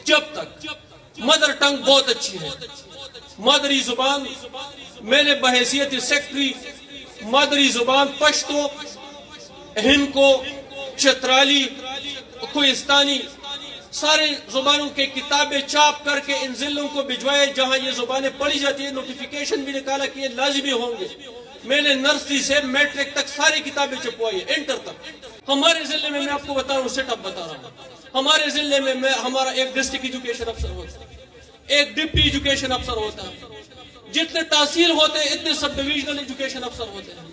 جب تک mother tongue بہت اچھی ہے، مادری زبان، میں نے بحیثیت سیکٹری مادری زبان پشتو، ہندکو، چترالی، کوہستانی، سارے زبانوں کے کتابیں چاپ کر کے ان ضلعوں کو بھجوائے جہاں یہ زبانیں پڑھی جاتی ہیں. نوٹیفیکیشن بھی نکالا کہ یہ لازمی ہوں گے. میں نے نرسری سے میٹرک تک ساری کتابیں چھپوائی ہیں، انٹر تک. ہمارے ضلع میں اب کو بتا رہا ہوں، سیٹ اپ بتا رہا ہوں. ہمارے ضلع میں ہمارا ایک ڈسٹرکٹ ایجوکیشن افسر ہوتا ہے، ایک ڈپٹی ایجوکیشن افسر ہوتا ہے. جتنے تحصیل ہوتے ہیں اتنے سب ڈویژنل ایجوکیشن افسر ہوتے ہیں.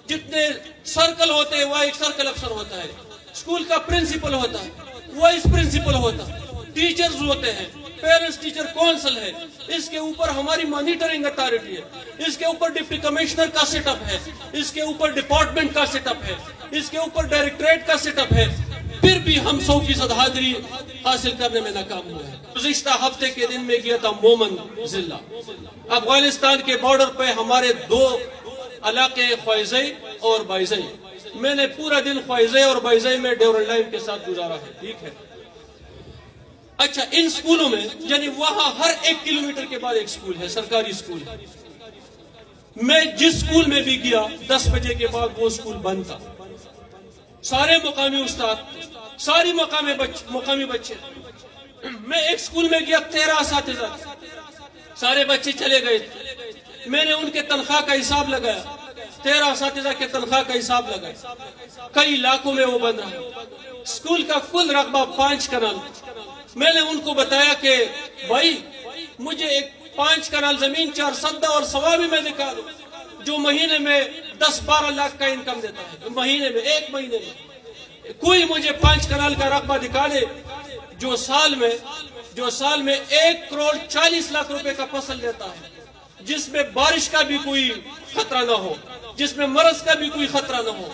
جتنے سرکل ہوتے ہیں وہ ایک سرکل افسر ہوتا ہے. اسکول کا پرنسپل ہوتا ہے، وائس پرنسپل ہوتا ہے. ٹیچرز ہوتے ہیں، پیرنٹس ٹیچر کونسل ہے. اس کے اوپر ہماری مانیٹرنگ اتھارٹی ہے. اس کے اوپر ڈپٹی کمشنر کا سیٹ اپ ہے. اس کے اوپر ڈپارٹمنٹ کا سیٹ اپ ہے. اس کے اوپر ڈائریکٹریٹ کا سیٹ اپ ہے. پھر بھی ہم 100% حاضری حاصل کرنے میں ناکام ہوئے ہیں. گزشتہ ہفتے کے دن میں گیا تھا مومن ضلع. افغانستان کے بارڈر پہ ہمارے 2 علاقے خوائزئی اور بائزئی. میں نے پورا دن خوائزئی اور بائزئی میں ڈیورنڈ لائن کے ساتھ گزارا ہے. ٹھیک ہے. اچھا، ان سکولوں میں یعنی وہاں ہر 1 کلومیٹر کے بعد ایک سکول ہے، سرکاری سکول ہے. میں جس سکول میں بھی گیا 10 بجے کے بعد وہ سکول بند تھا. سارے مقامی استاد، ساری مقامی بچے. میں ایک سکول میں گیا 13 اساتذہ، سارے بچے چلے گئے. میں نے ان کے تنخواہ کا حساب لگایا، 13 اساتذہ کے تنخواہ کا حساب لگایا. کئی علاقوں میں وہ بند رہا. سکول کا کل رقبہ 5 کنال. میں نے ان کو بتایا کہ بھائی مجھے ایک 5 کنال زمین 4 سدہ اور ثوابی میں نکالو جو مہینے میں 10-12 لاکھ کا انکم دیتا ہے. مہینے میں، ایک مہینے میں کوئی مجھے 5 کنال کا رقبہ نکالے جو سال میں 1 کروڑ 40 لاکھ روپے کا فصل دیتا ہے، جس میں بارش کا بھی کوئی خطرہ نہ ہو، جس میں مرض کا بھی کوئی خطرہ نہ ہو.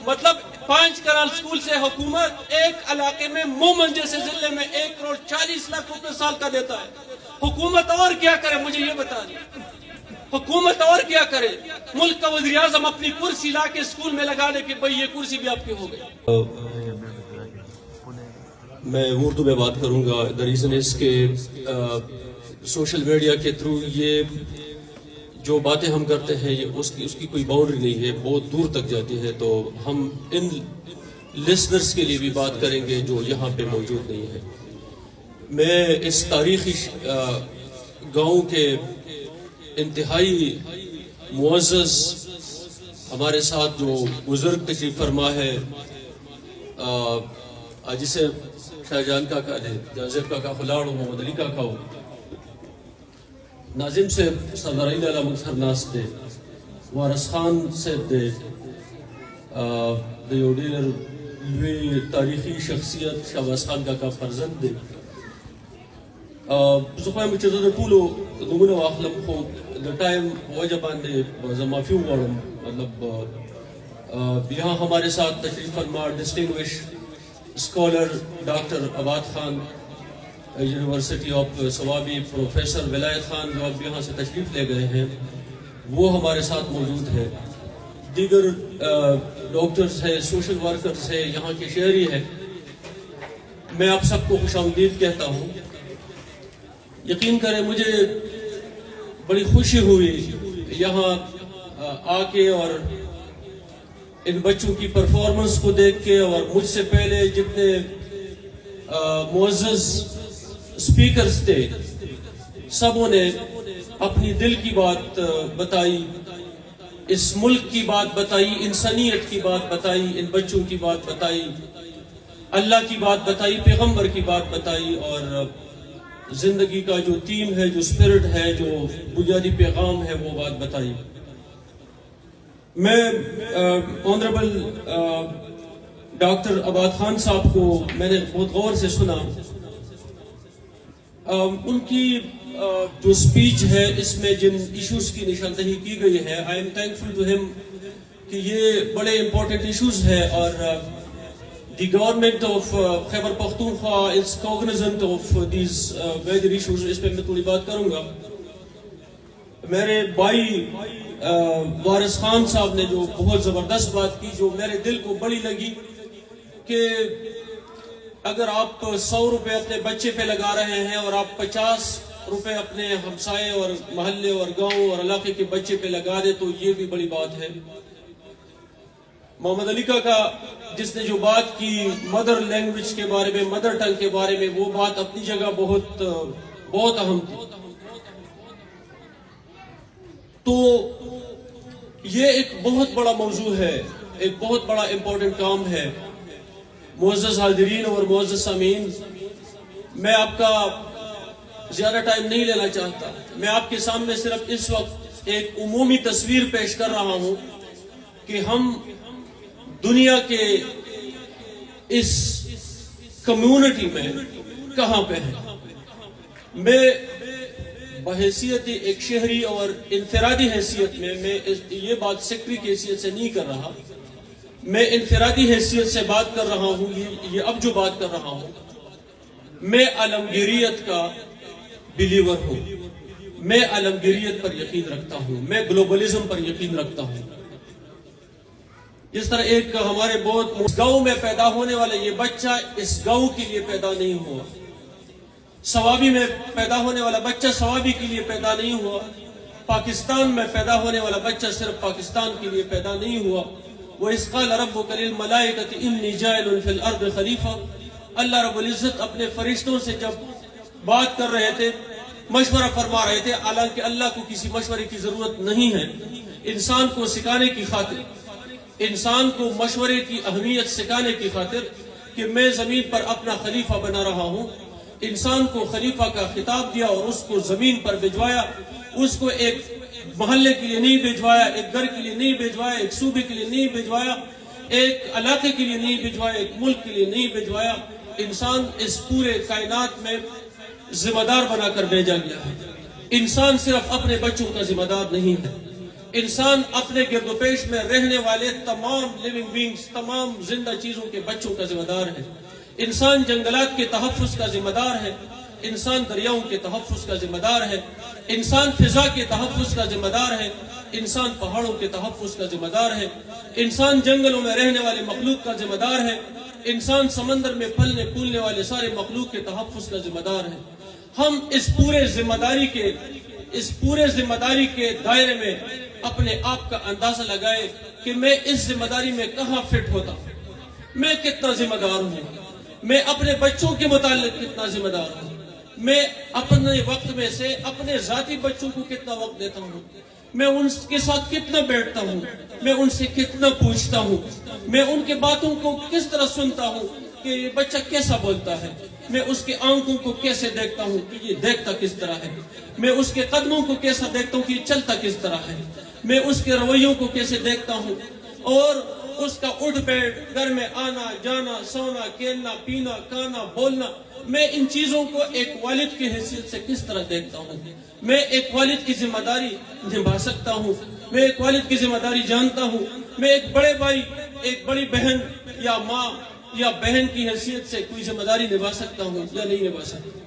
مطلب 5 کنال سکول سے حکومت ایک علاقے میں مومن جیسے ضلع میں 1 کروڑ 40 لاکھ روپے سال کا دیتا ہے. حکومت اور کیا کرے مجھے یہ بتا دیں. حکومت اور کیا کرے؟ ملک کا وزیر اعظم اپنی کرسی لا کے سکول میں لگا دے کہ بھئی یہ کرسی بھی آپ کی ہو گئی. میں اردو میں بات کروں گا. the reason is کہ سوشل میڈیا کے تھرو یہ جو باتیں ہم کرتے ہیں یہ اس کی کوئی باؤنڈری نہیں ہے، بہت دور تک جاتی ہے. تو ہم ان لسنرز کے لیے بھی بات کریں گے جو یہاں پہ موجود نہیں ہے. میں اس تاریخی گاؤں کے انتہائی معزز ہمارے ساتھ جو بزرگ تشریف فرما ہے، جسے شاہ جان کا کہا جازب کا خلاڑ ہو، محمد علی کا کہو، ناظم سے سردار علی مظہر ناس دے، وارث خان سے دے دیوڈیلر لوی تاریخی شخصیت شہباز خان کا فرزند دے. زخوائم بچه پولو نمونه واخلم خو د ٹائم وجہ باندے معافی وغواړم. مطلب یہاں ہمارے ساتھ تشریف فرما ڈسٹنگوش اسکالر ڈاکٹر عباد خان یونیورسٹی آف ثوابی، پروفیسر ولایت خان جو اب یہاں سے تشریف لے گئے ہیں وہ ہمارے ساتھ موجود ہے. دیگر ڈاکٹرز ہیں، سوشل ورکرز ہیں، یہاں کے شہری ہیں. میں آپ سب کو خوش آمدید کہتا ہوں. یقین کریں مجھے بڑی خوشی ہوئی یہاں آ کے اور ان بچوں کی پرفارمنس کو دیکھ کے، اور مجھ سے پہلے جتنے معزز اسپیکرز تھے سبوں نے اپنی دل کی بات بتائی، اس ملک کی بات بتائی، انسانیت کی بات بتائی، ان بچوں کی بات بتائی، اللہ کی بات بتائی، پیغمبر کی بات بتائی، اور زندگی کا جو تھیم ہے، جو اسپرٹ ہے، جو بنیادی پیغام ہے وہ بات بتائی. میں آنریبل ڈاکٹر عباد خان صاحب کو میں نے بہت غور سے سنا. ان کی جو اسپیچ ہے اس میں جن ایشوز کی نشاندہی کی گئی ہے، آئی ایم تھینکفل ٹو ہم کہ یہ بڑے امپورٹنٹ ایشوز ہے، اور the government of Khyber Pakhtunkhwa is cognizant of these major issues. اس پہ میں تھوڑی بات کروں گا. میرے بھائی وارث خان صاحب نے جو بہت زبردست بات کی جو میرے دل کو بڑی لگی کہ اگر آپ 100 روپے اپنے بچے پہ لگا رہے ہیں اور آپ 50 روپے اپنے ہمسائے اور محلے اور گاؤں اور علاقے کے بچے پہ لگا دے تو یہ بھی بڑی بات ہے۔ محمد علی کا جس نے جو بات کی مدر لینگویج کے بارے میں، مدر ٹنگ کے بارے میں، وہ بات اپنی جگہ بہت اہم تھی۔ تو یہ ایک بہت بڑا موضوع ہے، ایک بہت بڑا امپورٹنٹ کام ہے۔ معزز حاضرین اور معزز سامعین، میں آپ کا زیادہ ٹائم نہیں لینا چاہتا۔ میں آپ کے سامنے صرف اس وقت ایک عمومی تصویر پیش کر رہا ہوں کہ ہم دنیا کے اس کمیونٹی میں کہاں پہ ہیں۔ میں بحیثیت ایک شہری اور انفرادی حیثیت میں یہ بات سیکرٹری کی حیثیت سے نہیں کر رہا، میں انفرادی حیثیت سے بات کر رہا ہوں۔ یہ اب جو بات کر رہا ہوں، میں عالمگیریت کا بلیور ہوں، میں عالمگیریت پر یقین رکھتا ہوں، میں گلوبلزم پر یقین رکھتا ہوں۔ جس طرح ایک ہمارے بہت گاؤں میں پیدا ہونے والا یہ بچہ اس گاؤں کے لیے پیدا نہیں ہوا، سوابی میں پیدا ہونے والا بچہ سوابی کے لیے پیدا نہیں ہوا، پاکستان میں پیدا ہونے والا بچہ صرف پاکستان کے لیے پیدا نہیں ہوا۔ وَإِذْ قَالَ رَبُّكَ لِلْمَلَائِكَةِ إِنِّي جَاعِلٌ فِي الْأَرْضِ خَلِيفَةً، اللہ رب العزت اپنے فرشتوں سے جب بات کر رہے تھے، مشورہ فرما رہے تھے، حالانکہ اللہ کو کسی مشورے کی ضرورت نہیں ہے، انسان کو سکھانے کی خاطر، انسان کو مشورے کی اہمیت سکھانے کی خاطر کہ میں زمین پر اپنا خلیفہ بنا رہا ہوں، انسان کو خلیفہ کا خطاب دیا اور اس کو زمین پر بھجوایا۔ اس کو ایک محلے کے لیے نہیں بھجوایا، ایک گھر کے لیے نہیں بھجوایا، ایک صوبے کے لیے نہیں بھجوایا، ایک علاقے کے لیے نہیں بھجوایا، ایک ملک کے لیے نہیں بھجوایا۔ انسان اس پورے کائنات میں ذمہ دار بنا کر بھیجا گیا ہے۔ انسان صرف اپنے بچوں کا ذمہ دار نہیں ہے، انسان اپنے گرد و پیش میں رہنے والے تمام لیونگ بینگز، تمام زندہ چیزوں کے بچوں کا ذمہ دار ہے۔ انسان جنگلات کے تحفظ کا ذمہ دار ہے، انسان دریاؤں کے تحفظ کا ذمہ دار ہے، انسان فضا کے تحفظ کا ذمہ دار ہے، انسان پہاڑوں کے تحفظ کا ذمہ دار ہے، انسان جنگلوں میں رہنے والے مخلوق کا ذمہ دار ہے، انسان سمندر میں پھلنے پھولنے والے سارے مخلوق کے تحفظ کا ذمہ دار ہے۔ ہم اس پورے ذمہ داری کے دائرے میں اپنے آپ کا اندازہ لگائے کہ میں اس ذمہ داری میں کہاں فٹ ہوتا ہوں، میں کتنا ذمہ دار ہوں، میں اپنے بچوں کے متعلق کتنا ذمہ دار ہوں، میں اپنے وقت میں سے اپنے ذاتی بچوں کو کتنا وقت دیتا ہوں، میں ان کے ساتھ کتنا بیٹھتا ہوں، میں ان سے کتنا پوچھتا ہوں، میں ان کے باتوں کو کس طرح سنتا ہوں کہ یہ بچہ کیسا بولتا ہے، میں اس کے آنکھوں کو کیسے دیکھتا ہوں کہ یہ دیکھتا کس طرح ہے، میں اس کے قدموں کو کیسا دیکھتا ہوں کہ یہ چلتا کس طرح ہے، میں اس کے رویوں کو کیسے دیکھتا ہوں، اور اس کا اٹھ بیٹھ، گھر میں آنا جانا، سونا کھیلنا پینا کھانا بولنا، میں ان چیزوں کو ایک والد کی حیثیت سے کس طرح دیکھتا ہوں، میں ایک والد کی ذمہ داری نبھا سکتا ہوں، میں ایک والد کی ذمہ داری جانتا ہوں، میں ایک بڑے بھائی، ایک بڑی بہن یا ماں یا بہن کی حیثیت سے کوئی ذمہ داری نبھا سکتا ہوں یا نہیں نبھا سکتا۔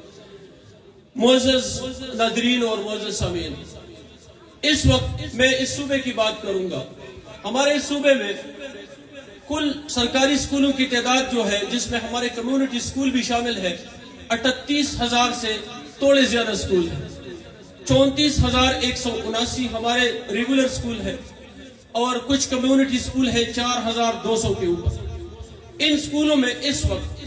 معزز ناظرین اور معزز سامعین، اس وقت میں اس صوبے کی بات کروں گا۔ ہمارے اس صوبے میں کل سرکاری اسکولوں کی تعداد جو ہے، جس میں ہمارے کمیونٹی اسکول بھی شامل ہے، 38,000 سے تھوڑے زیادہ اسکول ہیں۔ 34,179 ہمارے ریگولر اسکول ہے اور کچھ کمیونٹی اسکول ہے 4,200 کے اوپر۔ ان اسکولوں میں اس وقت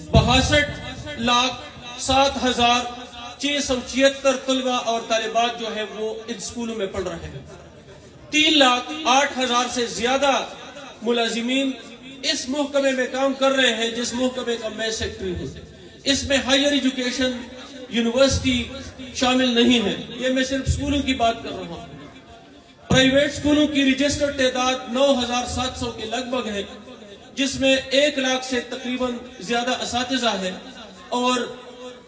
62,07,676 طلبہ اور طالبات جو ہے وہ ان اسکولوں میں پڑھ رہے ہیں۔ 3,08,000 سے زیادہ ملازمین اس محکمے میں کام کر رہے ہیں جس محکمے کا میں سیکرٹری ہوں۔ اس میں ہائر ایجوکیشن، یونیورسٹی شامل نہیں ہے، یہ میں صرف اسکولوں کی بات کر رہا ہوں۔ پرائیویٹ اسکولوں کی رجسٹرڈ تعداد 9,700 کے لگ بھگ ہے، جس میں 1 لاکھ سے تقریباً زیادہ اساتذہ ہیں اور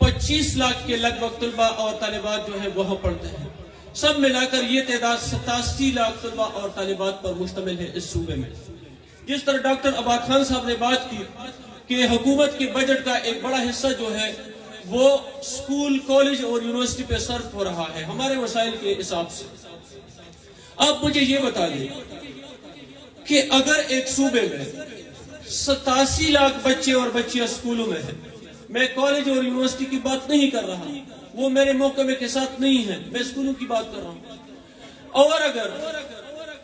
25 لاکھ کے لگ بھگ طلبہ اور طالبات جو ہیں وہاں پڑھتے ہیں۔ سب ملا کر یہ تعداد 87 لاکھ طلبہ اور طالبات پر مشتمل ہے اس صوبے میں۔ جس طرح ڈاکٹر عباد خان صاحب نے بات کی کہ حکومت کے بجٹ کا ایک بڑا حصہ جو ہے وہ اسکول، کالج اور یونیورسٹی پہ صرف ہو رہا ہے ہمارے وسائل کے حساب سے۔ اب مجھے یہ بتا دیں کہ اگر ایک صوبے میں 87 لاکھ بچے اور بچیاں اسکولوں میں ہیں. میں کالج اور یونیورسٹی کی بات نہیں کر رہا، وہ میرے محکمے کے ساتھ نہیں ہے، میں اسکولوں کی بات کر رہا ہوں. اور اگر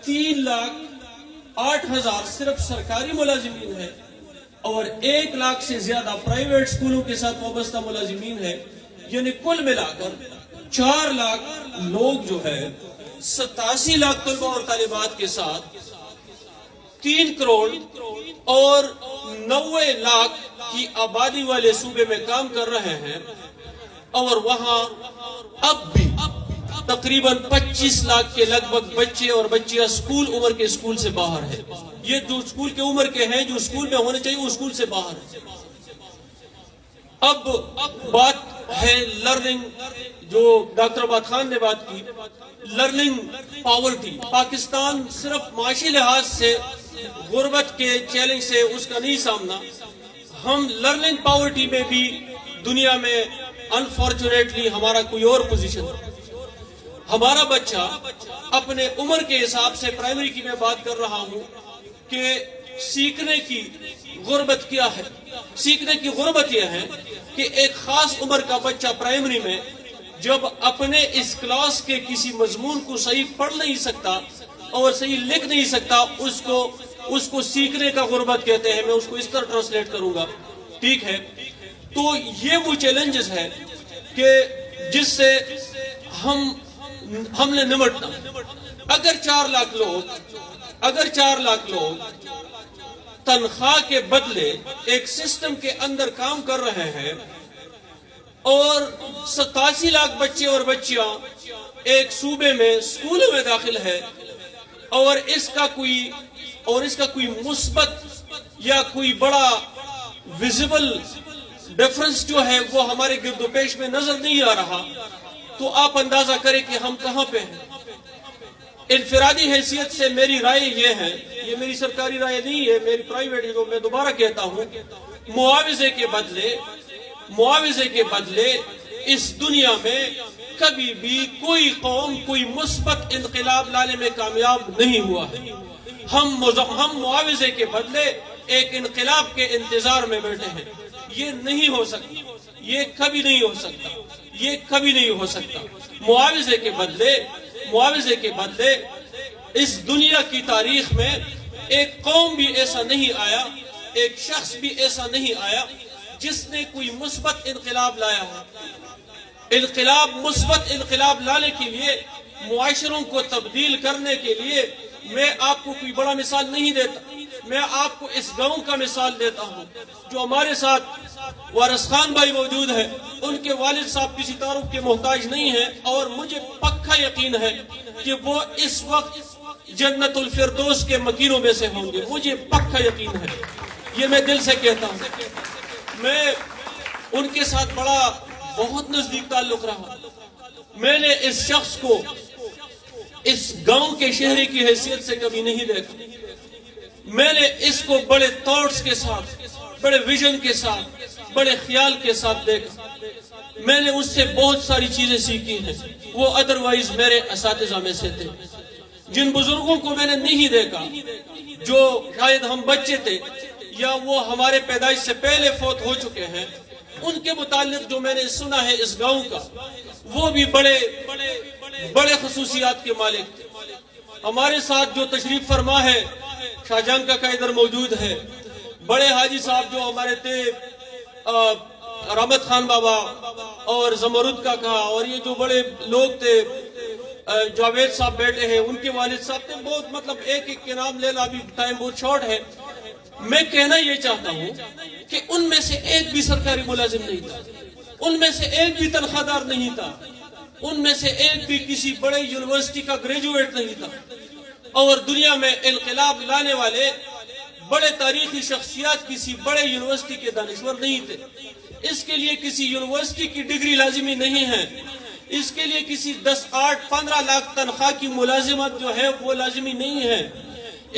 3,08,000 صرف سرکاری ملازمین ہے اور 1 لاکھ سے زیادہ پرائیویٹ اسکولوں کے ساتھ وابستہ ملازمین ہے، یعنی کل ملا کر 4 لاکھ لوگ جو ہے 87 لاکھ طلبہ اور طالبات کے ساتھ 3 کروڑ اور 90 لاکھ کی آبادی والے صوبے میں کام کر رہے ہیں، اور وہاں اب بھی تقریباً 25 لاکھ کے لگ بھگ بچے اور بچیاں اسکول عمر کے اسکول سے باہر ہیں. یہ جو اسکول کے عمر کے ہیں، جو اسکول میں ہونے چاہیے، وہ اسکول سے باہر ہیں. اب بات ہے لرننگ، جو ڈاکٹر عباد خان نے بات کی، لرننگ پاورٹی. پاکستان صرف معاشی لحاظ سے غربت کے چیلنج سے اس کا نہیں سامنا، ہم لرننگ پاورٹی میں بھی دنیا میں انفارچونیٹلی ہمارا کوئی اور پوزیشن ہے. ہمارا بچہ اپنے عمر کے حساب سے، پرائمری کی میں بات کر رہا ہوں، کہ سیکھنے کی غربت کیا ہے. سیکھنے کی غربت یہ ہے کہ ایک خاص عمر کا بچہ پرائمری میں جب اپنے اس کلاس کے کسی مضمون کو صحیح پڑھ نہیں سکتا اور صحیح لکھ نہیں سکتا، اس کو سیکھنے کا غربت کہتے ہیں. میں اس کو اس طرح ٹرانسلیٹ کروں گا، ٹھیک ہے؟ تو یہ وہ چیلنجز ہے کہ جس سے ہم نے نمٹنا. اگر 4 لاکھ لوگ تنخواہ کے بدلے ایک سسٹم کے اندر کام کر رہے ہیں اور 87 لاکھ بچے اور بچیاں ایک صوبے میں اسکولوں میں داخل ہے، اور اس کا کوئی مثبت یا کوئی بڑا ویزیبل ڈیفرنس جو ہے وہ ہمارے گرد و پیش میں نظر نہیں آ رہا، تو آپ اندازہ کریں کہ ہم کہاں پہ ہیں. انفرادی حیثیت سے میری رائے یہ ہے، یہ میری سرکاری رائے نہیں ہے، میری پرائیویٹ ہے، جو میں دوبارہ کہتا ہوں، معاوضے کے بدلے اس دنیا میں کبھی بھی کوئی قوم کوئی مثبت انقلاب لانے میں کامیاب نہیں ہوا ہے. ہم معاوضے کے بدلے ایک انقلاب کے انتظار میں بیٹھے ہیں. یہ نہیں ہو سکتا، یہ کبھی نہیں ہو سکتا. معاوضے کے بدلے اس دنیا کی تاریخ میں ایک قوم بھی ایسا نہیں آیا، ایک شخص بھی ایسا نہیں آیا جس نے کوئی مثبت انقلاب لایا ہے. مثبت انقلاب لانے کے لیے، معاشروں کو تبدیل کرنے کے لیے میں آپ کو کوئی بڑا مثال نہیں دیتا. میں آپ کو اس گاؤں کا مثال دیتا ہوں جو ہمارے ساتھ وارث خان بھائی موجود ہے. ان کے والد صاحب کسی تعارف کے محتاج نہیں ہیں، اور مجھے پکا یقین ہے کہ وہ اس وقت جنت الفردوس کے مکینوں میں سے ہوں گے. مجھے پکا یقین ہے، یہ میں دل سے کہتا ہوں. میں ان کے ساتھ بہت نزدیک تعلق رہا. میں نے اس شخص کو اس گاؤں کے شہری کی حیثیت سے کبھی نہیں دیکھا. میں نے اس کو بڑے تھاٹس کے ساتھ، بڑے ویژن کے ساتھ، بڑے خیال کے ساتھ دیکھا. میں نے اس سے بہت ساری چیزیں سیکھی ہیں. وہ ادروائز میرے اساتذہ میں سے تھے. جن بزرگوں کو میں نے نہیں دیکھا، جو شاید ہم بچے تھے یا وہ ہمارے پیدائش سے پہلے فوت ہو چکے ہیں، ان کے متعلق جو میں نے سنا ہے اس گاؤں کا، وہ بھی بڑے خصوصیات کے مالک تھے. ہمارے ساتھ جو تشریف فرما ہے، شاہ جہاں کا ادھر موجود ہے، بڑے حاجی صاحب جو ہمارے تھے، رحمت خان بابا اور زمرد کا کہا، اور یہ جو بڑے لوگ تھے، جاوید صاحب بیٹھے ہیں، ان کے والد صاحب تھے. بہت ایک کے نام لینا بھی ٹائم بہت شارٹ ہے. میں کہنا یہ چاہتا ہوں کہ ان میں سے ایک بھی سرکاری ملازم نہیں تھا، ان میں سے ایک بھی تنخواہ دار نہیں تھا، ان میں سے ایک بھی کسی بڑے یونیورسٹی کا گریجویٹ نہیں تھا. اور دنیا میں انقلاب لانے والے بڑے تاریخی شخصیات کسی بڑے یونیورسٹی کے دانشور نہیں تھے. اس کے لیے کسی یونیورسٹی کی ڈگری لازمی نہیں ہے. اس کے لیے کسی 10، 8، 15 لاکھ تنخواہ کی ملازمت جو ہے وہ لازمی نہیں ہے.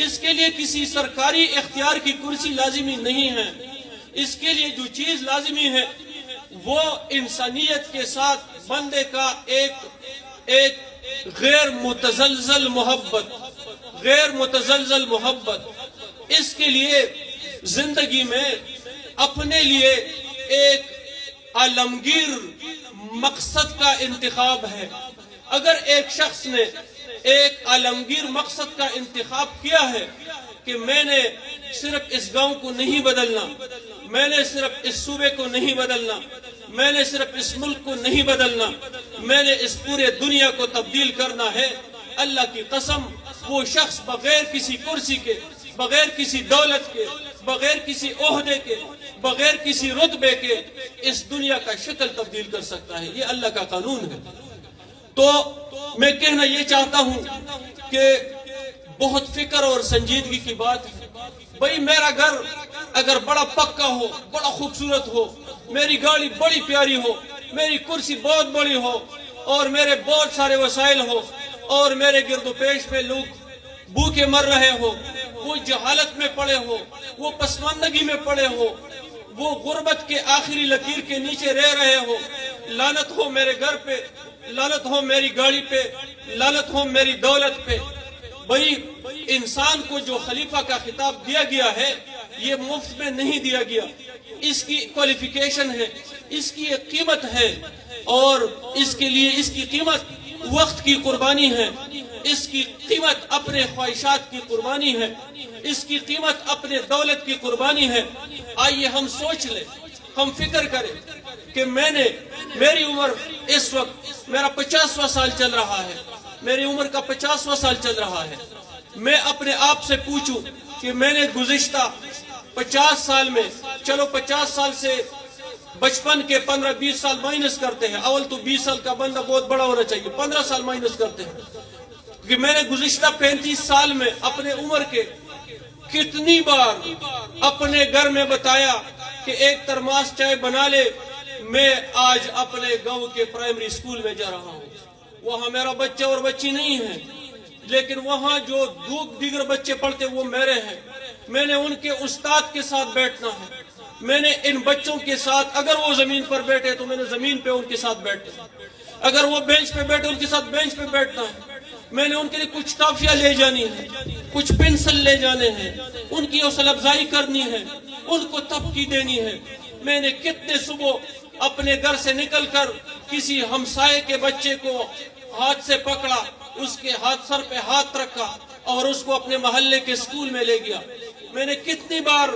اس کے لیے کسی سرکاری اختیار کی کرسی لازمی نہیں ہے. اس کے لیے جو چیز لازمی ہے وہ انسانیت کے ساتھ بندے کا ایک غیر متزلزل محبت. اس کے لیے زندگی میں اپنے لیے ایک عالمگیر مقصد کا انتخاب ہے. اگر ایک شخص نے ایک عالمگیر مقصد کا انتخاب کیا ہے کہ میں نے صرف اس گاؤں کو نہیں بدلنا, میں نے صرف اس صوبے کو نہیں بدلنا, میں نے صرف اس ملک کو نہیں بدلنا, میں نے اس پورے دنیا کو تبدیل کرنا ہے, اللہ کی قسم وہ شخص بغیر کسی کرسی کے, بغیر کسی دولت کے, بغیر کسی عہدے کے, بغیر کسی رتبے کے اس دنیا کا شکل تبدیل کر سکتا ہے. یہ اللہ کا قانون ہے. تو میں کہنا یہ چاہتا ہوں کہ بہت فکر اور سنجیدگی کی بات ہے. بھئی میرا گھر اگر بڑا پکا ہو, بڑا خوبصورت ہو, میری گاڑی بڑی پیاری ہو, میری کرسی بہت بڑی ہو, اور میرے بہت سارے وسائل ہو, اور میرے گرد و پیش میں لوگ بھوکے مر رہے ہو, وہ جہالت میں پڑے ہو, وہ پسماندگی میں پڑے ہو, وہ غربت کے آخری لکیر کے نیچے رہ رہے ہو, لعنت ہو میرے گھر پہ, لعنت ہو میری گاڑی پہ, لعنت ہو میری دولت پہ. بھئی انسان کو جو خلیفہ کا خطاب دیا گیا ہے یہ مفت میں نہیں دیا گیا, اس کی کوالیفیکیشن ہے, اس کی ایک قیمت ہے, اور اس کے لیے اس کی قیمت وقت کی قربانی ہے, اس کی قیمت اپنے خواہشات کی قربانی ہے, اس کی قیمت اپنے دولت کی قربانی ہے. آئیے ہم سوچ لیں, ہم فکر کریں کہ میری عمر اس وقت میرا 50واں سال چل رہا ہے, میری عمر کا 50واں سال چل رہا ہے. میں اپنے آپ سے پوچھوں کہ میں نے گزشتہ 50 سال میں, چلو 50 سال سے بچپن کے 15-20 سال مائنس کرتے ہیں, اول تو 20 سال کا بندہ بہت بڑا ہونا چاہیے, 15 سال مائنس کرتے ہیں, کہ میں نے گزشتہ 35 سال میں اپنے عمر کے کتنی بار اپنے گھر میں بتایا کہ ایک ترماس چائے بنا لے, میں آج اپنے گاؤں کے پرائمری اسکول میں جا رہا ہوں. وہاں میرا بچہ اور بچی نہیں ہے, لیکن وہاں جو دیگر بچے پڑھتے وہ میرے ہیں. میں نے ان کے استاد کے ساتھ بیٹھنا ہے, میں نے ان بچوں کے ساتھ, اگر وہ زمین پر بیٹھے تو میں نے زمین پہ ان کے ساتھ بیٹھنا ہے, اگر وہ بینچ پہ بیٹھے ان کے ساتھ بینچ پہ بیٹھنا ہے. میں نے ان کے لیے کچھ ٹافیاں لے جانی ہے, کچھ پنسل لے جانے ہیں, ان کی حوصلہ افزائی کرنی ہے, ان کو تبکی دینی ہے. میں نے کتنے صبح اپنے گھر سے نکل کر کسی ہمسائے کے بچے کو ہاتھ سے پکڑا, اس کے سر پہ ہاتھ رکھا اور اس کو اپنے محلے کے اسکول میں لے گیا. میں نے کتنی بار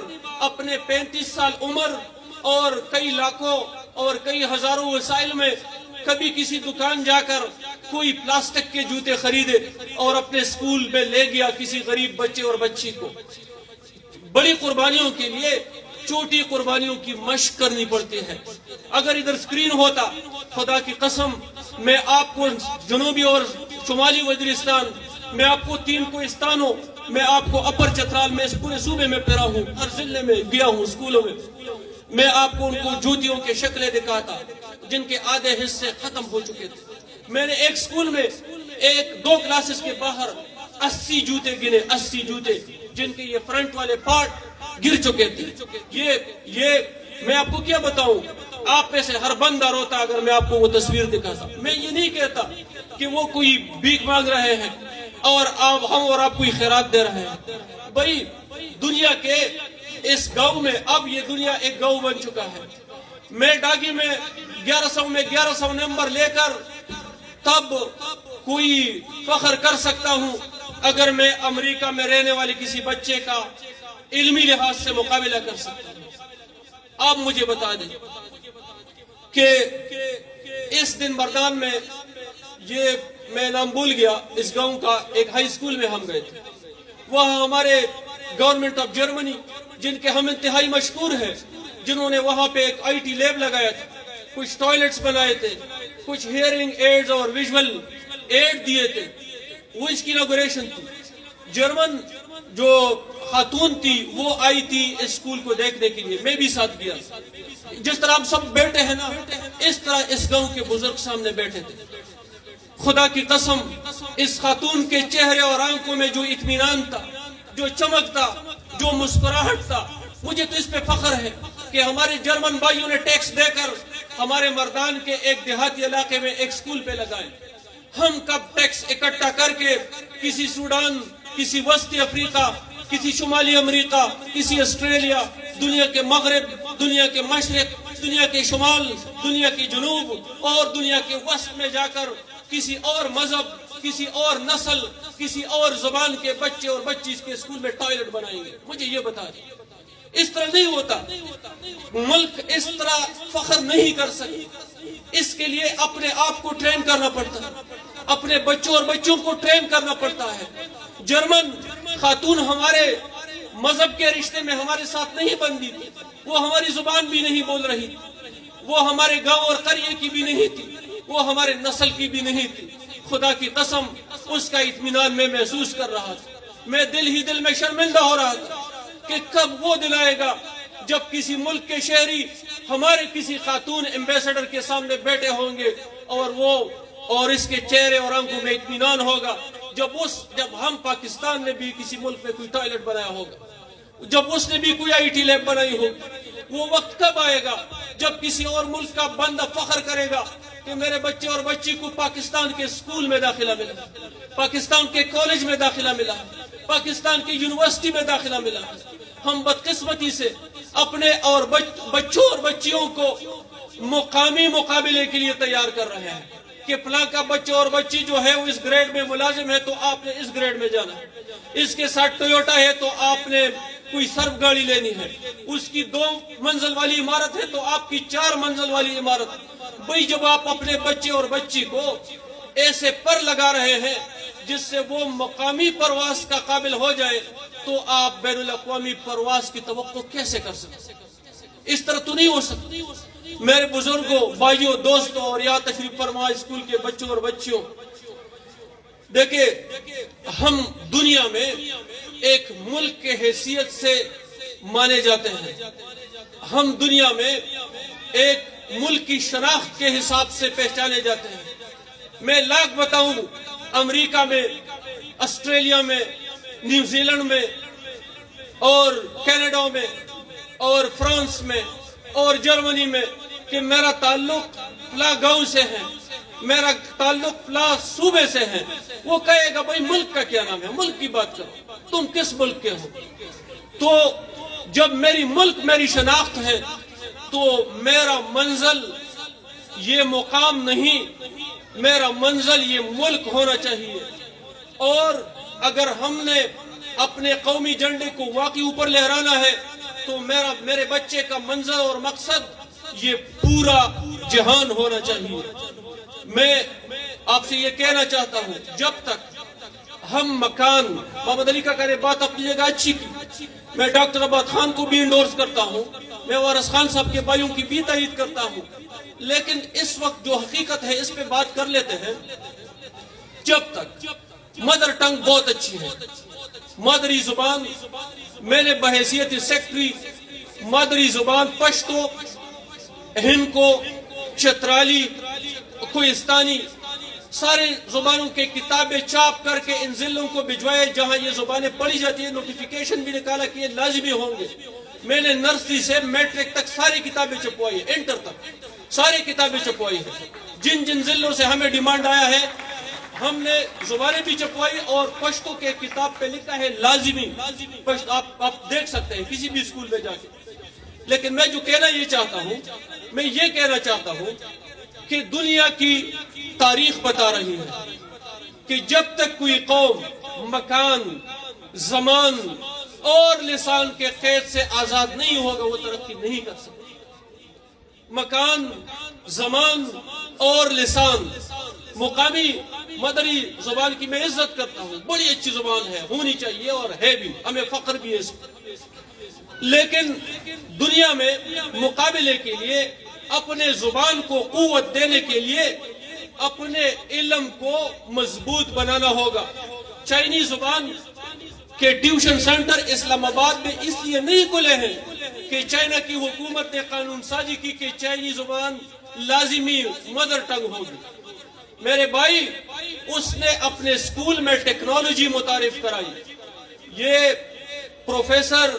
اپنے 35 سال عمر اور کئی لاکھوں اور کئی ہزاروں وسائل میں کبھی کسی دکان جا کر کوئی پلاسٹک کے جوتے خریدے اور اپنے اسکول میں لے گیا کسی غریب بچے اور بچی کو. بڑی قربانیوں کے لیے چھوٹی قربانیوں کی مشق کرنی پڑتی ہے. اگر ادھر اسکرین ہوتا, خدا کی قسم میں آپ کو جنوبی اور شمالی وزیرستان, میں آپ کو 3 کوہستانوں, میں آپ کو اپر چترال میں اس پورے صوبے میں پھرا ہوں, ہر ضلع میں گیا ہوں, اسکولوں میں آپ کو ان کو جوتیوں کے شکلیں دکھاتا جن کے آدھے حصے ختم ہو چکے تھے. میں نے ایک اسکول میں 2 کلاسز کے باہر 80 جوتے گنے, 80 جوتے جن کے یہ فرنٹ والے پارٹ گر چکے تھے. یہ میں آپ کو کیا بتاؤں, آپ میں سے ہر بندہ روتا اگر میں آپ کو وہ تصویر دکھاتا. میں یہ نہیں کہتا کہ وہ کوئی بھیک مانگ رہے ہیں اور ہم اور آپ کوئی خیرات دے رہے ہیں. بھائی دنیا کے اس گاؤں میں اب یہ دنیا ایک گاؤں بن چکا ہے. میں ڈاگی میں 1100 نمبر لے کر تب کوئی فخر کر سکتا ہوں اگر میں امریکہ میں رہنے والے کسی بچے کا علمی لحاظ سے مقابلہ کر سکتا ہوں. آپ مجھے بتا دیں کہ اس دن بردان میں, یہ میں نام بھول گیا اس گاؤں کا, ایک ہائی اسکول میں ہم گئے تھے. وہاں ہمارے گورنمنٹ آف جرمنی جن کے ہم انتہائی مشکور ہیں, جنہوں نے وہاں پہ ایک آئی ٹی لیب لگایا تھا, کچھ ٹوائلٹس بنائے تھے, کچھ ہیئرنگ ایڈز اور ویژول ایڈ دیے تھے, وہ اس کی انوگریشن تھی. جرمن جو خاتون تھی وہ آئی تھی اس اسکول کو دیکھنے کے لیے, میں بھی ساتھ گیا. جس طرح ہم سب بیٹھے ہیں نا, اس طرح اس گاؤں کے بزرگ سامنے بیٹھے تھے. خدا کی قسم اس خاتون کے چہرے اور آنکھوں میں جو اطمینان تھا, جو چمک تھا, جو مسکراہٹ تھا, مجھے تو اس پہ فخر ہے کہ ہمارے جرمن بھائیوں نے ٹیکس دے کر ہمارے مردان کے ایک دیہاتی علاقے میں ایک اسکول پہ لگائے. ہم کب ٹیکس اکٹھا کر کے کسی سوڈان, کسی وسطی افریقہ, کسی شمالی امریکہ، کسی آسٹریلیا، دنیا کے مغرب، دنیا کے مشرق، دنیا کے شمال، دنیا کے جنوب اور دنیا کے وسط میں جا کر کسی اور مذہب، کسی اور نسل، کسی اور زبان کے بچے اور بچی اس کے اسکول میں ٹوائلٹ بنائیں گے؟ مجھے یہ بتا دیں۔ اس طرح نہیں ہوتا، ملک اس طرح فخر نہیں کر سکتا۔ اس کے لیے اپنے آپ کو ٹرین کرنا پڑتا ہے، اپنے بچوں اور بچوں کو ٹرین کرنا پڑتا ہے۔ جرمن خاتون ہمارے مذہب کے رشتے میں ہمارے ساتھ نہیں بندی تھی، وہ ہماری زبان بھی نہیں بول رہی تھی، وہ ہمارے گاؤں اور قریے کی بھی نہیں تھی، وہ ہمارے نسل کی بھی نہیں تھی۔ خدا کی قسم اس کا اطمینان میں محسوس کر رہا تھا۔ میں دل ہی دل میں شرمندہ ہو رہا تھا کہ کب وہ دن آئے گا جب کسی ملک کے شہری ہمارے کسی خاتون ایمبیسڈر کے سامنے بیٹھے ہوں گے اور اس کے چہرے اور آنکھوں میں اطمینان ہوگا جب ہم پاکستان نے بھی کسی ملک میں کوئی ٹوائلٹ بنایا ہوگا، جب اس نے بھی کوئی آئی ٹی لیب بنائی ہوگی۔ وہ وقت کب آئے گا جب کسی اور ملک کا بندہ فخر کرے گا کہ میرے بچے اور بچی کو پاکستان کے اسکول میں داخلہ ملا، پاکستان کے کالج میں داخلہ ملا، پاکستان کی یونیورسٹی میں داخلہ ملا۔ ہم بدقسمتی سے اپنے اور بچوں اور بچیوں کو مقامی مقابلے کے لیے تیار کر رہے ہیں کہ فلاں کا بچہ اور بچی جو ہے وہ اس گریڈ میں ملازم ہے تو آپ نے اس گریڈ میں جانا ہے، اس کے ساتھ ٹویوٹا ہے تو آپ نے کوئی سرف گاڑی لینی ہے، اس کی 2 منزل والی عمارت ہے تو آپ کی 4 منزل والی عمارت۔ بھئی جب آپ اپنے بچے اور بچی کو ایسے پر لگا رہے ہیں جس سے وہ مقامی پرواز کا قابل ہو جائے تو آپ بین الاقوامی پرواز کی توقع کیسے کر سکتے؟ اس طرح تو نہیں ہو سکتا۔ میرے بزرگوں، بھائیوں، دوستوں اور یہاں تشریف فرما اسکول کے بچوں اور بچیوں، دیکھیں ہم دنیا میں ایک ملک کے حیثیت سے مانے جاتے ہیں، ہم دنیا میں ایک ملک کی شناخت کے حساب سے پہچانے جاتے ہیں۔ میں لاکھ بتاؤں، امریکہ میں، آسٹریلیا میں، نیوزی لینڈ میں اور کینیڈا میں اور فرانس میں اور جرمنی میں کہ میرا تعلق فلاں گاؤں سے ہے، میرا تعلق فلاں صوبے سے ہے، وہ کہے گا بھائی ملک کا کیا نام ہے، ملک کی بات کرو، تم کس ملک کے ہو؟ تو جب میری ملک میری شناخت ہے تو میرا منزل یہ مقام نہیں، میرا منزل یہ ملک ہونا چاہیے۔ اور اگر ہم نے اپنے قومی جھنڈے کو واقعی اوپر لہرانا ہے تو میرے بچے کا منظر اور مقصد یہ پورا جہان ہونا چاہیے۔ میں آپ سے یہ کہنا چاہتا ہوں، جب تک ہم مکان، محمد علی کا کرے بات اپنی جگہ اچھی کی، میں ڈاکٹر عباد خان کو بھی انڈورس کرتا ہوں، میں وارث خان صاحب کے بھائیوں کی بھی تائید کرتا ہوں، لیکن اس وقت جو حقیقت ہے اس پہ بات کر لیتے ہیں۔ جب تک مدر ٹنگ بہت اچھی ہے، مادری زبان، میں نے بحیثیت سیکٹری مادری زبان پشتو، ہندکو، چترالی، کوہستانی، سارے زبانوں کے کتابیں چاپ کر کے ان ضلعوں کو بھجوائے جہاں یہ زبانیں پڑھی جاتی ہیں، نوٹیفیکیشن بھی نکالا کہ یہ لازمی ہوں گے۔ میں نے نرسری سے میٹرک تک ساری کتابیں چھپوائی ہیں، انٹر تک ساری کتابیں چھپوائی ہیں۔ جن جن ضلعوں سے ہمیں ڈیمانڈ آیا ہے ہم نے زبانیں بھی چھپوائی اور پشتو کے کتاب پہ لکھا ہے لازمی پشتو، آپ دیکھ سکتے ہیں کسی بھی اسکول میں جا کے۔ لیکن میں جو کہنا یہ چاہتا ہوں، میں یہ کہنا چاہتا ہوں کہ دنیا کی تاریخ بتا رہی ہے کہ جب تک کوئی قوم مکان، زمان اور لسان کے قید سے آزاد نہیں ہوگا وہ ترقی نہیں کر سکتی۔ مکان، زمان اور لسان، مقامی مدری زبان کی میں عزت کرتا ہوں، بڑی اچھی زبان ہے، ہونی چاہیے اور ہے بھی، ہمیں فخر بھی ہے اس پر۔ لیکن دنیا میں مقابلے کے لیے اپنے زبان کو قوت دینے کے لیے اپنے علم کو مضبوط بنانا ہوگا۔ چائنی زبان کے ٹیوشن سینٹر اسلام آباد میں اس لیے نہیں کھلے ہیں کہ چائنا کی حکومت نے قانون سازی کی کہ چائنی زبان لازمی مدر ٹنگ ہوگی۔ میرے بھائی، اس نے اپنے اسکول میں ٹیکنالوجی متعارف کرائی۔ یہ پروفیسر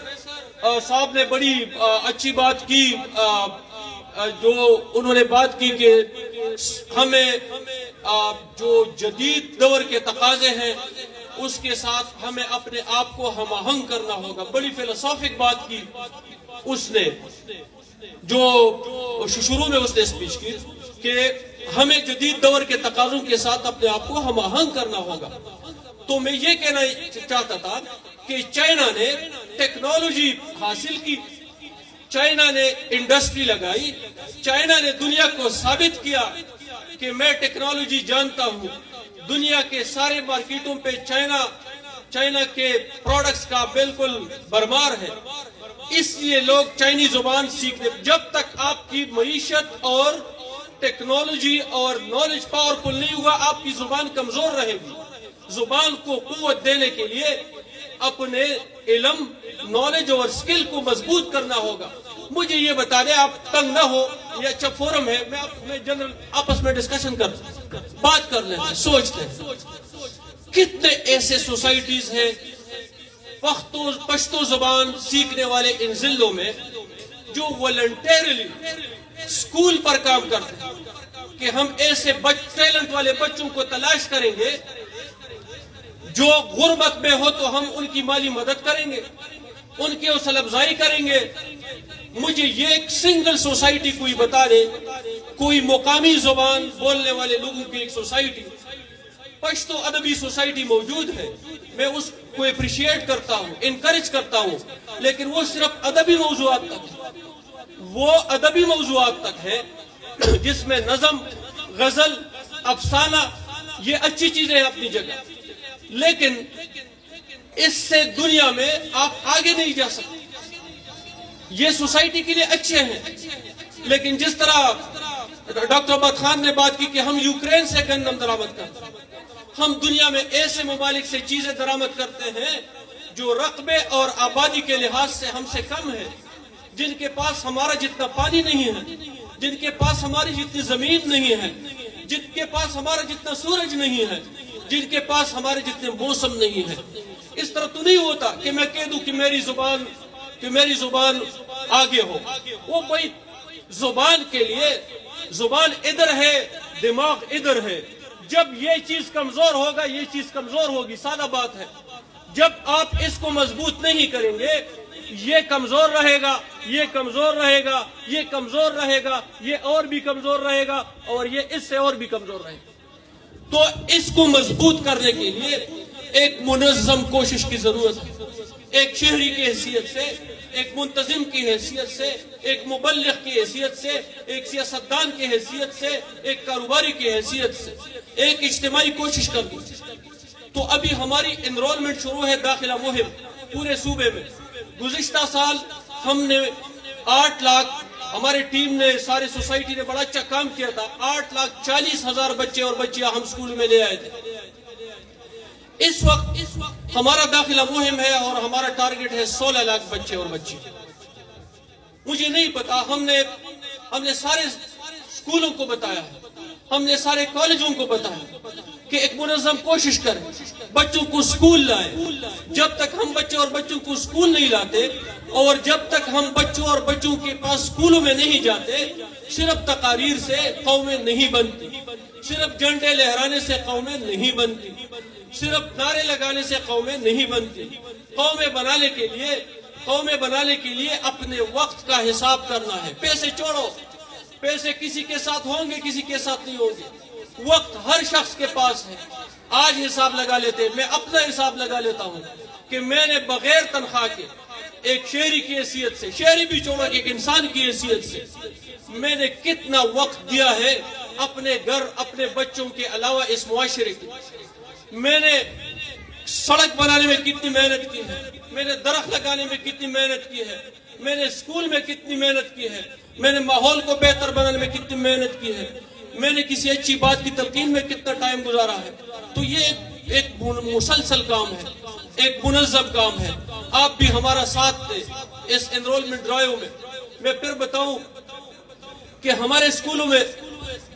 صاحب نے بڑی اچھی بات کی، جو انہوں نے بات کی کہ ہمیں جو جدید دور کے تقاضے ہیں اس کے ساتھ ہمیں اپنے آپ کو ہم آہنگ کرنا ہوگا. بڑی فلسافک بات کی اس نے، جو شروع میں اس نے اسپیچ کی کہ ہمیں جدید دور کے تقاضوں کے ساتھ اپنے آپ کو ہم آہنگ کرنا ہوگا. تو میں یہ کہنا چاہتا تھا کہ چائنا نے ٹیکنالوجی حاصل کی، چائنا نے انڈسٹری لگائی، چائنا نے دنیا کو ثابت کیا کہ میں ٹیکنالوجی جانتا ہوں. دنیا کے سارے مارکیٹوں پہ چائنا کے پروڈکٹس کا بالکل بھرمار ہے. اس لیے لوگ چائنی زبان سیکھنے، جب تک آپ کی معیشت اور ٹیکنالوجی اور نالج پاورفل نہیں ہوگا آپ کی زبان کمزور رہے گی. زبان کو قوت دینے کے لیے اپنے علم، نالج اور سکل کو مضبوط کرنا ہوگا. مجھے یہ بتا دیں، آپ تنگ نہ ہو، یہ اچھا فورم ہے، میں جنرل آپس میں ڈسکشن بات کر لیتے ہیں، سوچتے ہیں. کتنے ایسے سوسائٹیز ہیں پشتو زبان سیکھنے والے ان ضلعوں میں جو والنٹیرلی اسکول پر کام کرتے ہیں کہ ہم ایسے ٹیلنٹ والے بچوں کو تلاش کریں گے جو غربت میں ہو تو ہم ان کی مالی مدد کریں گے، ان کی حوصلہ افزائی کریں گے. مجھے یہ ایک سنگل سوسائٹی کوئی بتا دے، کوئی مقامی زبان بولنے والے لوگوں کی ایک سوسائٹی، پشتو ادبی سوسائٹی موجود ہے. میں اس کو اپریشیٹ کرتا ہوں، انکریج کرتا ہوں، لیکن وہ صرف ادبی موضوعات تک ہے. وہ ادبی موضوعات تک ہے جس میں نظم، غزل، افسانہ یہ اچھی چیزیں ہیں اپنی جگہ، لیکن اس سے دنیا میں آپ آگے نہیں جا سکتے. یہ سوسائٹی کے لیے اچھے ہیں، لیکن جس طرح ڈاکٹر عباد خان نے بات کی کہ ہم یوکرین سے گندم درآمد کرتے ہیں، ہم دنیا میں ایسے ممالک سے چیزیں درآمد کرتے ہیں جو رقبے اور آبادی کے لحاظ سے ہم سے کم ہے، جن کے پاس ہمارا جتنا پانی نہیں ہے، جن کے پاس ہماری جتنی زمین نہیں ہے، جن کے پاس ہمارا جتنا سورج نہیں ہے، جن کے پاس ہمارے جتنے موسم نہیں ہے. اس طرح تو نہیں ہوتا کہ میں کہہ دوں کہ میری زبان آگے ہو. وہ کوئی زبان کے لیے زبان ادھر ہے، دماغ ادھر ہے. جب یہ چیز کمزور ہوگا یہ چیز کمزور ہوگی، سادہ بات ہے. جب آپ اس کو مضبوط نہیں کریں گے یہ کمزور رہے گا، یہ کمزور رہے گا، یہ کمزور رہے گا، یہ اور بھی کمزور رہے گا، اور یہ اس سے اور بھی کمزور رہے گا. تو اس کو مضبوط کرنے کے لیے ایک منظم کوشش کی ضرورت ہے. ایک شہری کی حیثیت سے، ایک منتظم کی حیثیت سے، ایک مبلغ کی حیثیت سے، ایک سیاستدان کی حیثیت سے، ایک کاروباری کی حیثیت سے ایک اجتماعی کوشش کرنی. تو ابھی ہماری انرولمنٹ شروع ہے، داخلہ مہم پورے صوبے میں. گزشتہ سال ہم نے 8 لاکھ، ہماری ٹیم نے، سارے سوسائٹی نے بڑا اچھا کام کیا تھا. 8,40,000 بچے اور بچیاں ہم اسکول میں لے آئے تھے. اس وقت ہمارا داخلہ مہم ہے اور ہمارا ٹارگٹ ہے 16 لاکھ بچے اور بچی. مجھے نہیں پتا، ہم نے سارے اسکولوں کو بتایا، ہم نے سارے کالجوں کو بتایا کہ ایک منظم کوشش کریں، بچوں کو اسکول لائیں. جب تک ہم بچے اور بچوں کو اسکول نہیں لاتے اور جب تک ہم بچوں اور بچوں کے پاس اسکولوں میں نہیں جاتے، صرف تقاریر سے قومیں نہیں بنتی، صرف جھنڈے لہرانے سے قومیں نہیں بنتی، صرف نعرے لگانے سے قومیں نہیں بنتی. قومیں بنانے کے لیے اپنے وقت کا حساب کرنا ہے. پیسے چھوڑو، پیسے کسی کے ساتھ ہوں گے کسی کے ساتھ نہیں ہوں گے. وقت ہر شخص کے پاس ہے. آج حساب لگا لیتے، میں اپنا حساب لگا لیتا ہوں کہ میں نے بغیر تنخواہ کے ایک شہری کی حیثیت سے، شہری بھی چھوڑا ایک انسان کی حیثیت سے، میں نے کتنا وقت دیا ہے اپنے گھر، اپنے بچوں کے علاوہ اس معاشرے کی. میں نے سڑک بنانے میں کتنی محنت کی ہے، میں نے درخت لگانے میں کتنی محنت کی ہے، میں نے اسکول میں کتنی محنت کی ہے، میں نے ماحول کو بہتر بنانے میں کتنی محنت کی ہے، میں نے کسی اچھی بات کی تلقین میں کتنا ٹائم گزارا ہے. تو یہ ایک مسلسل کام ہے، ایک منظم کام ہے. آپ بھی ہمارا ساتھ دیں اس انرولمنٹ ڈرائیو میں. میں پھر بتاؤں کہ ہمارے اسکولوں میں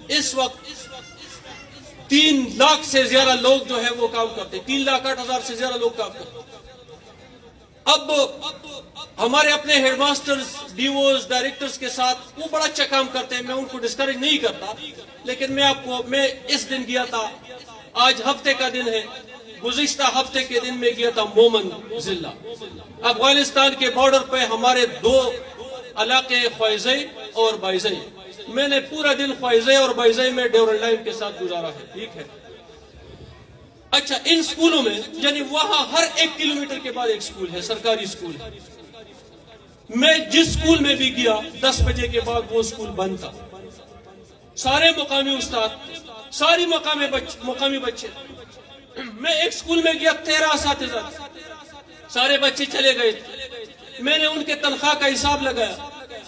اس وقت 3 لاکھ سے زیادہ لوگ جو ہے وہ کام کرتے ہیں، 3,08,000 سے زیادہ لوگ کام کرتے ہیں. اب ہمارے اپنے ہیڈ ماسٹرز، ڈیوز، ڈائریکٹرز کے ساتھ وہ بڑا اچھا کام کرتے ہیں، میں ان کو ڈسکریج نہیں کرتا، لیکن میں اس دن گیا تھا، آج ہفتے کا دن ہے، گزشتہ ہفتے کے دن میں گیا تھا مومن ضلع، افغانستان کے بارڈر پہ ہمارے دو علاقے خوائزئی اور بائزئی، میں نے پورا دن خوائزئی اور بائزئی میں ڈیورنڈ لائن کے ساتھ گزارا ہے، ٹھیک ہے۔ اچھا، ان سکولوں میں یعنی وہاں ہر 1 کلومیٹر کے بعد ایک سکول ہے، سرکاری سکول ہے، میں جس سکول میں بھی گیا 10 بجے کے بعد وہ سکول بند تھا، سارے مقامی استاد، ساری مقامی بچے، میں ایک سکول میں گیا 13 اساتذہ، سارے بچے چلے گئے تھے، میں نے ان کے تنخواہ کا حساب لگایا،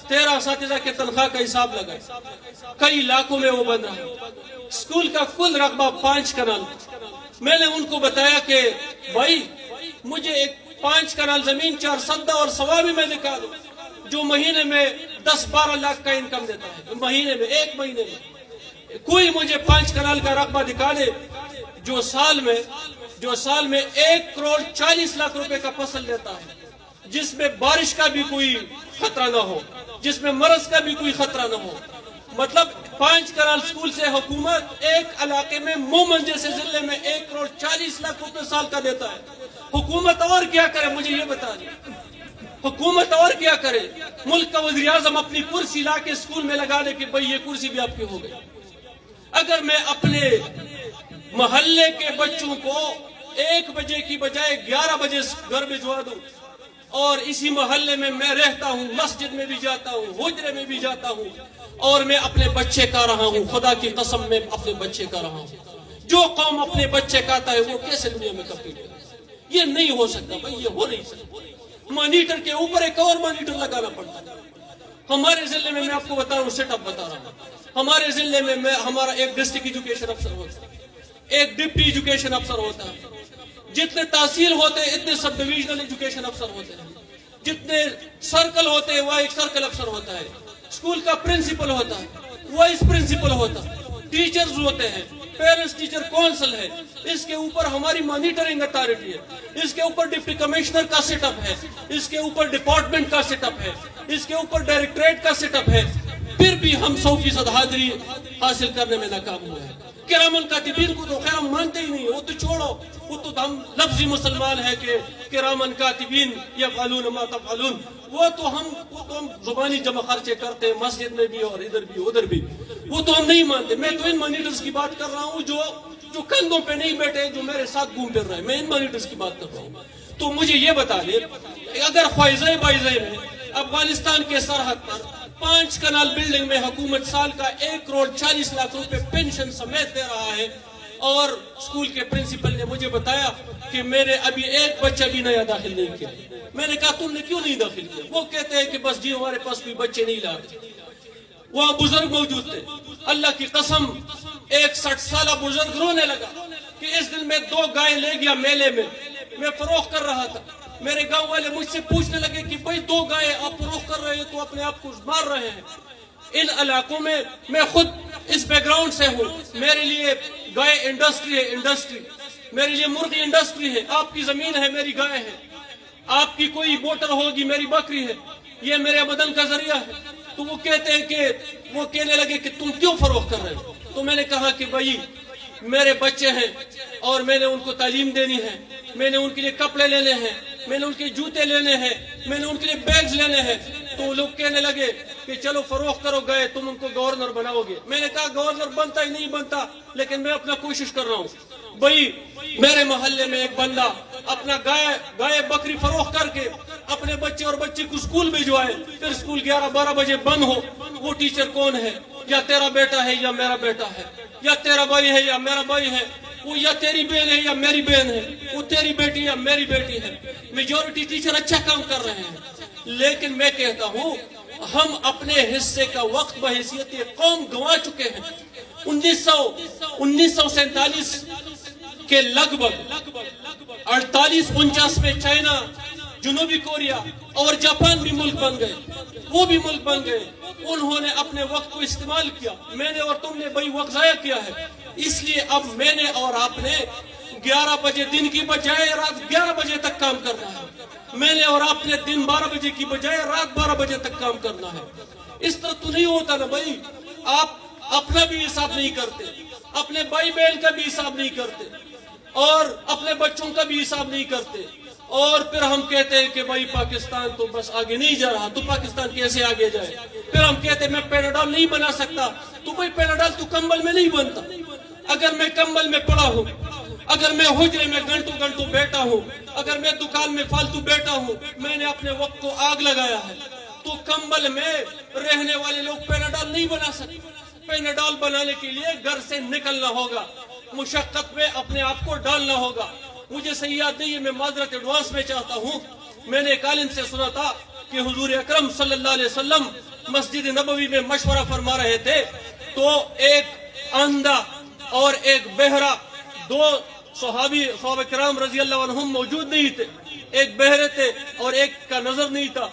13 اساتذہ کے تنخواہ کا حساب لگایا، کئی لاکھوں میں وہ بن رہا، سکول کا کل رقبہ 5 کنال، میں نے ان کو بتایا کہ بھائی مجھے ایک 5 کنال زمین 4 سدہ اور سوا بھی میں نکالوں جو مہینے میں 10-12 لاکھ کا انکم دیتا ہے، مہینے میں، ایک مہینے میں کوئی مجھے 5 کنال کا رقبہ دکھا دے جو سال میں 1 کروڑ 40 لاکھ روپے کا فصل دیتا ہے، جس میں بارش کا بھی کوئی خطرہ نہ ہو، جس میں مرض کا بھی کوئی خطرہ نہ ہو، مطلب 5 کنال سکول سے حکومت ایک علاقے میں مومن جیسے ضلع میں 1 کروڑ 40 لاکھ روپے سال کا دیتا ہے۔ حکومت اور کیا کرے مجھے یہ بتا دیں، حکومت اور کیا کرے؟ ملک کا وزیر اعظم اپنی کرسی لا کے سکول میں لگا دے کہ بھئی یہ کرسی بھی آپ کی ہو گئی۔ اگر میں اپنے محلے کے بچوں کو 1 بجے کی بجائے 11 بجے گھر بھجوا دوں اور اسی محلے میں رہتا ہوں، مسجد میں بھی جاتا ہوں، حجرے میں بھی جاتا ہوں اور میں اپنے بچے کا رہا ہوں، خدا کی قسم میں اپنے بچے کا رہا ہوں، جو قوم اپنے بچے کہتا ہے وہ کیسے دنیا میں کمپیٹ کرے؟ یہ نہیں ہو سکتا بھائی، یہ ہو نہیں سکتا، مانیٹر کے اوپر ایک اور مانیٹر لگانا پڑتا ہے۔ ہمارے ضلع میں آپ کو بتا رہا ہوں، سیٹ اپ بتا رہا ہوں، ہمارے ضلع میں ہمارا ایک ڈسٹرکٹ ایجوکیشن افسر ہوتا ہے، ایک ڈپٹی ایجوکیشن افسر ہوتا ہے، جتنے تحصیل ہوتے ہیں اتنے سب ڈویژنل ایجوکیشن افسر ہوتے ہیں، جتنے سرکل ہوتے ہیں وہ ایک سرکل افسر ہوتا ہے، اسکول کا پرنسپل ہوتا ہے، وائس پرنسپل ہوتا ہے، ٹیچرز ہوتے ہیں، پیرنٹس ٹیچر کونسل ہے، اس کے اوپر ہماری مانیٹرنگ اتھارٹی ہے، اس کے اوپر ڈپٹی کمشنر کا سیٹ اپ ہے، اس کے اوپر ڈپارٹمنٹ کا سیٹ اپ ہے، اس کے اوپر ڈائریکٹریٹ کا سیٹ اپ ہے، پھر بھی ہم 100% حاضری حاصل کرنے میں ناکام ہوئے ہیں۔ کرام الکاتبین کو تو خیر ہم مانتے ہی نہیں، وہ تو چھوڑو، وہ تو ہم لفظی مسلمان ہے کہ کرام الکاتبین یفعلون ما تفعلون، وہ تو ہم زبانی جمع خرچے کرتے ہیں، مسجد میں بھی اور ادھر بھی ادھر بھی، وہ تو ہم نہیں مانتے۔ میں تو ان مانیٹرز کی بات کر رہا ہوں جو کندھوں پہ نہیں بیٹھے، جو میرے ساتھ گھوم پھر رہے ہیں، میں ان مانیٹرز کی بات کر رہا ہوں۔ تو مجھے یہ بتا دے، اگر خوائزہ بائزہ میں افغانستان کے سرحد پر 5 کنال بلڈنگ میں حکومت سال کا 1 کروڑ 40 لاکھ روپے پینشن سمیت دے رہا ہے، اور اسکول کے پرنسپل نے مجھے بتایا کہ میرے ابھی ایک بچہ بھی نیا داخل نہیں کیا، میں نے کہا تم نے کیوں نہیں داخل کیا؟ وہ کہتے ہیں کہ بس جی ہمارے پاس کوئی بچے نہیں لاتے۔ وہاں بزرگ موجود تھے، اللہ کی قسم ایک 60 سالہ بزرگ رونے لگا کہ اس دن میں 2 گائے لے گیا میلے میں فروخت کر رہا تھا، میرے گاؤں والے مجھ سے پوچھنے لگے کہ بھئی 2 گائے آپ فروخت کر رہے ہیں تو اپنے آپ کو مار رہے ہیں۔ ان علاقوں میں خود اس بیک گراؤنڈ سے ہوں، میرے لیے گائے انڈسٹری ہے، انڈسٹری میرے لیے مرغی انڈسٹری ہے، آپ کی زمین ہے میری گائے ہے، آپ کی کوئی موٹر ہوگی میری بکری ہے، یہ میرے آمدن کا ذریعہ ہے۔ تو وہ کہتے ہیں کہ وہ کہنے لگے کہ تم کیوں فروخت کر رہے ہو؟ تو میں نے کہا کہ بھائی میرے بچے ہیں اور میں نے ان کو تعلیم دینی ہے، میں نے ان کے لیے کپڑے لینے ہیں، میں نے ان کے جوتے لینے ہیں، میں نے ان کے لیے بیگز لینے ہیں۔ تو وہ لوگ کہنے لگے کہ چلو فروخت کرو گئے، تم ان کو گورنر بناؤ گے۔ میں نے کہا گورنر بنتا ہی نہیں بنتا، لیکن میں اپنا کوشش کر رہا ہوں۔ بھائی میرے محلے میں ایک بندہ اپنا گائے بکری فروخت کر کے اپنے بچے اور بچی کو اسکول بھجوائے، پھر اسکول 11-12 بجے بند ہو، وہ ٹیچر کون ہے؟ یا تیرا بیٹا ہے یا میرا بیٹا ہے، یا تیرا بھائی ہے یا میرا بھائی ہے، وہ یا تیری بہن ہے یا میری بہن ہے، وہ تیری بیٹی یا میری بیٹی ہے۔ میجورٹی ٹیچر اچھا کام کر رہے ہیں، لیکن میں کہتا ہوں ہم اپنے حصے کا وقت بحیثیت قوم گنوا چکے ہیں۔ 1947 کے لگ بھگ 48-49 میں چائنا، جنوبی کوریا اور جاپان بھی ملک بن گئے، وہ بھی ملک بن گئے، انہوں نے اپنے وقت کو استعمال کیا، میں نے اور تم نے بھائی وقت ضائع کیا ہے۔ اس لیے اب میں نے اور آپ نے 11 بجے دن کی بجائے رات 11 بجے تک کام کرنا ہے۔ میں نے اور آپ نے دن 12 بجے کی بجائے رات 12 بجے تک کام کرنا ہے. اس طرح تو نہیں ہوتا نا بھائی. آپ اپنا بھی حساب نہیں کرتے, اپنے بھائی بہن کا بھی حساب نہیں کرتے, اور اپنے بچوں کا بھی حساب نہیں کرتے, اور پھر ہم کہتے ہیں کہ بھائی پاکستان تو بس آگے نہیں جا رہا. تو پاکستان کیسے آگے جائے؟ پھر ہم کہتے ہیں میں پیناڈول نہیں بنا سکتا. تو بھائی پیناڈول تو کمبل میں نہیں بنتا. اگر میں کمبل میں پڑا ہوں, اگر میں حجرے میں گھنٹوں گھنٹوں بیٹھا ہوں, اگر میں دکان میں فالتو بیٹھا ہوں, میں نے اپنے وقت کو آگ لگایا ہے, تو کمبل میں رہنے والے لوگ پیناڈول نہیں بنا سکتے. پیناڈول بنانے کے لیے گھر سے نکلنا ہوگا, مشقت میں اپنے آپ کو ڈالنا ہوگا. مجھے صحیح یاد نہیں ہے, میں معذرت ایڈوانس میں چاہتا ہوں. میں نے ایک عالم سے سنا تھا کہ حضور اکرم صلی اللہ علیہ وسلم مسجد نبوی میں مشورہ فرما رہے تھے, تو ایک اندھا اور ایک بہرا, دو صحابہ کرام رضی اللہ عنہم موجود نہیں تھے. ایک بہرے تھے اور ایک کا نظر نہیں تھا.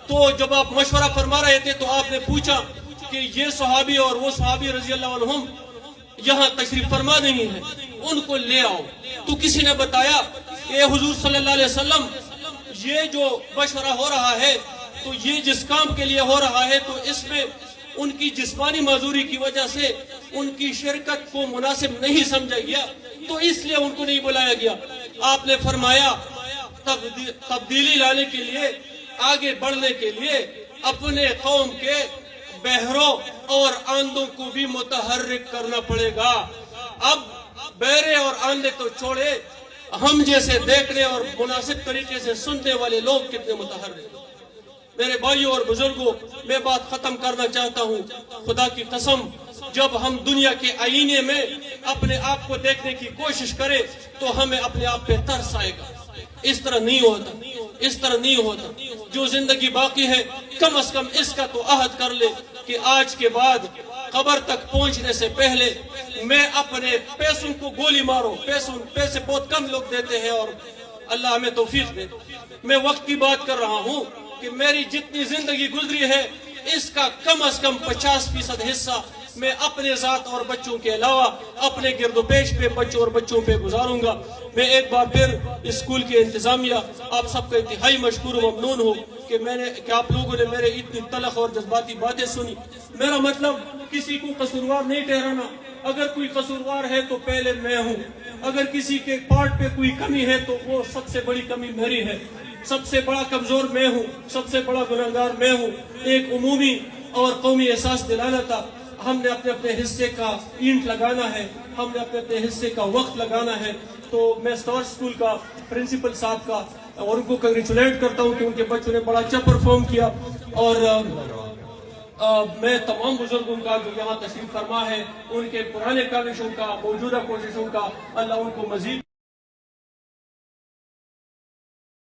تو جب آپ مشورہ فرما رہے تھے تو آپ نے پوچھا کہ یہ صحابی اور وہ صحابی رضی اللہ عنہم یہاں تشریف فرما نہیں ہے, ان کو لے آؤ. تو کسی نے بتایا کہ حضور صلی اللہ علیہ وسلم یہ جو مشورہ ہو رہا ہے تو یہ جس کام کے لیے ہو رہا ہے تو اس میں ان کی جسمانی معذوری کی وجہ سے ان کی شرکت کو مناسب نہیں سمجھا گیا, تو اس لیے ان کو نہیں بلایا گیا. آپ نے فرمایا تبدیلی لانے کے لیے, آگے بڑھنے کے لیے اپنے قوم کے بہروں اور آندوں کو بھی متحرک کرنا پڑے گا. اب بہرے اور آندے تو چھوڑے, ہم جیسے دیکھنے اور مناسب طریقے سے سننے والے لوگ کتنے متحرک. میرے بھائیوں اور بزرگوں, میں بات ختم کرنا چاہتا ہوں. خدا کی قسم, جب ہم دنیا کے آئینے میں اپنے آپ کو دیکھنے کی کوشش کریں تو ہمیں اپنے آپ پہ ترس آئے گا. اس طرح نہیں ہوتا, اس طرح نہیں ہوتا. جو زندگی باقی ہے کم از کم اس کا تو عہد کر لے کہ آج کے بعد قبر تک پہنچنے سے پہلے میں اپنے پیسوں کو گولی مارو. پیسے بہت کم لوگ دیتے ہیں اور اللہ ہمیں توفیق دے. میں وقت کی بات کر رہا ہوں کہ میری جتنی زندگی گزری ہے اس کا کم از کم 50% حصہ میں اپنے ذات اور بچوں کے علاوہ اپنے گرد و پیش پہ بچوں اور بچوں پہ گزاروں گا. میں ایک بار پھر اسکول کے انتظامیہ آپ سب کا انتہائی مشکور و ممنون ہوں کہ آپ لوگوں نے میرے اتنی تلخ اور جذباتی باتیں سنی. میرا مطلب کسی کو قصوروار نہیں ٹھہرانا. اگر کوئی قصوروار ہے تو پہلے میں ہوں. اگر کسی کے پارٹ پہ کوئی کمی ہے تو وہ سب سے بڑی کمی میری ہے. سب سے بڑا کمزور میں ہوں, سب سے بڑا گناہگار میں ہوں. ایک عمومی اور قومی احساس دلانا تھا. ہم نے اپنے اپنے حصے کا اینٹ لگانا ہے, ہم نے اپنے اپنے حصے کا وقت لگانا ہے. تو میں اسٹار اسکول کا پرنسپل صاحب کا اور ان کو کنگریچولیٹ کرتا ہوں کہ ان کے بچوں نے بڑا اچھا پرفارم کیا. اور میں تمام بزرگوں کا جو یہاں تشریف فرما ہے ان کے پرانے کاوشوں کا, موجودہ کوششوں کا اللہ ان کو مزید